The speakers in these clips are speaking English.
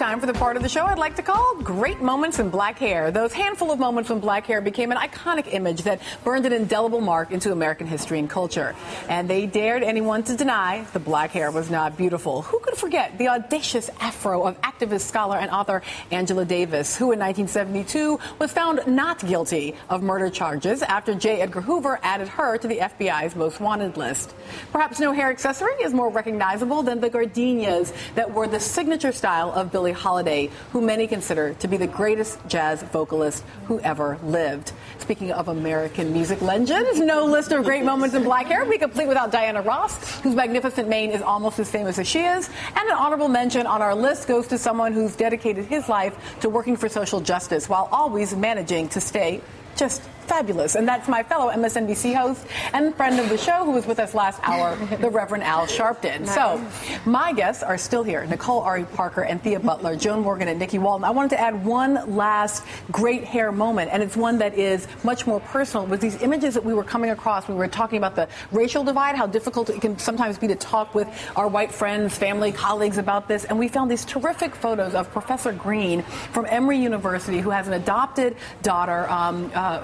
time for the part of the show I'd like to call Great Moments in Black Hair. Those handful of moments when black hair became an iconic image that burned an indelible mark into American history and culture. And they dared anyone to deny the black hair was not beautiful. Who could forget the audacious afro of activist, scholar, and author Angela Davis, who in 1972 was found not guilty of murder charges after J. Edgar Hoover added her to the FBI's most wanted list. Perhaps no hair accessory is more recognizable than the gardenias that were the signature style of Billie Holiday, who many consider to be the greatest jazz vocalist who ever lived. Speaking of American music legends, no list of great moments in black hair would be complete without Diana Ross, whose magnificent mane is almost as famous as she is. And an honorable mention on our list goes to someone who's dedicated his life to working for social justice while always managing to stay just fabulous. And that's my fellow MSNBC host and friend of the show who was with us last hour, the Reverend Al Sharpton. Nice. So my guests are still here, Nicole Ari Parker and Thea Butler, Joan Morgan and Nikki Walton. I wanted to add one last great hair moment, and it's one that is much more personal. With these images that we were coming across, we were talking about the racial divide, how difficult it can sometimes be to talk with our white friends, family, colleagues about this. And we found these terrific photos of Professor Green from Emory University, who has an adopted daughter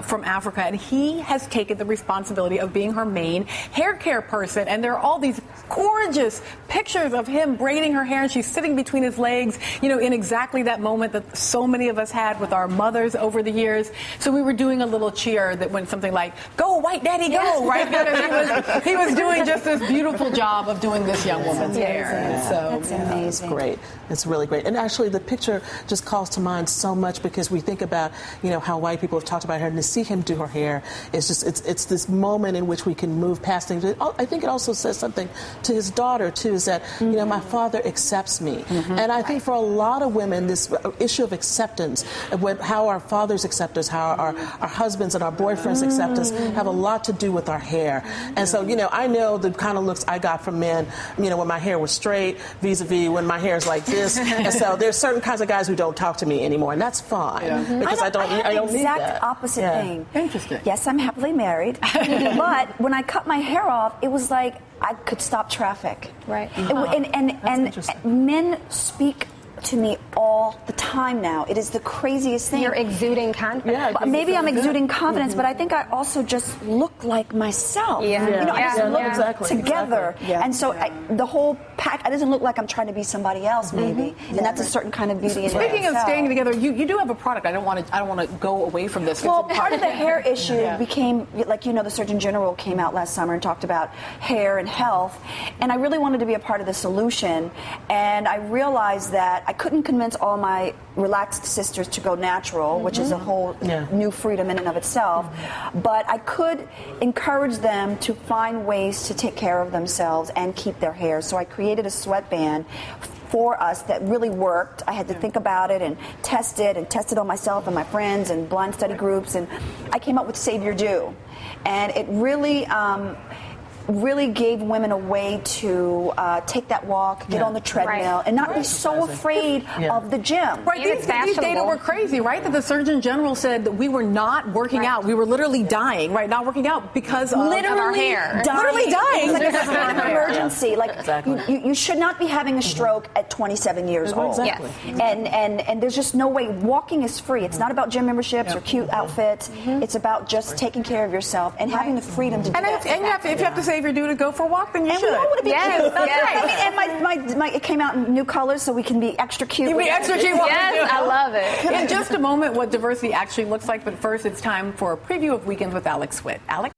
from Africa, and he has taken the responsibility of being her main hair care person. And there are all these gorgeous pictures of him braiding her hair, and she's sitting between his legs, you know, in exactly that moment that so many of us had with our mothers over the years. So we were doing a little cheer that went something like, "Go, white daddy, go!" Right? Because he was doing just this beautiful job of doing this young woman's hair. So that's amazing. It's great. It's really great. And actually, the picture just calls to mind so much because we think about, you know, how white people have talked about her, and to see him do her hair, it's just it's this moment in which we can move past things. I think it also says something to his daughter too, is that you know, my father accepts me, and I think for a lot of women, this issue of acceptance, how our fathers accept us, how our husbands and our boyfriends accept us, have a lot to do with our hair. And so, you know, I know the kind of looks I got from men, you know, when my hair was straight, vis-a-vis when my hair is like this. And so there's certain kinds of guys who don't talk to me anymore, and that's fine because I don't need that. Exact opposite thing. Interesting. Yes, I'm happily married, but when I cut my hair off, it was like I could stop traffic. Right. And men speak to me all the time now. It is the craziest thing. You're exuding confidence. Yeah, maybe I'm exuding confidence, but I think I also just look like myself. Yeah. You know, I just look exactly, together. Yeah. And so the whole pack, it doesn't look like I'm trying to be somebody else, maybe. And that's a certain kind of beauty. Speaking of staying together, you do have a product. I don't want to go away from this. Well, part of the hair issue became, like, you know, the Surgeon General came out last summer and talked about hair and health, and I really wanted to be a part of the solution. And I realized that I couldn't convince all my relaxed sisters to go natural, which is a whole new freedom in and of itself, but I could encourage them to find ways to take care of themselves and keep their hair. So I created a sweatband for us that really worked. I had to think about it and test it on myself and my friends and blind study groups, and I came up with Save Your Do. And it really gave women a way to take that walk, get on the treadmill, and not be so afraid of the gym. Right, these data were crazy, right? That the Surgeon General said that we were not working out. We were literally dying, right? Not working out because of our hair. Literally dying. It's like a state of emergency. Like, you should not be having a stroke at 27 years old. Exactly. And there's just no way. Walking is free. It's not about gym memberships or cute outfits. It's about just taking care of yourself and having the freedom to do that. And if you have to save your due to go for a walk, then you should. We want to be cute. That's right. And it came out in new colors, so we can be extra cute. You be extra cute. Yes, I love it. In just a moment, what diversity actually looks like. But first, it's time for a preview of Weekends with Alex Witt. Alex?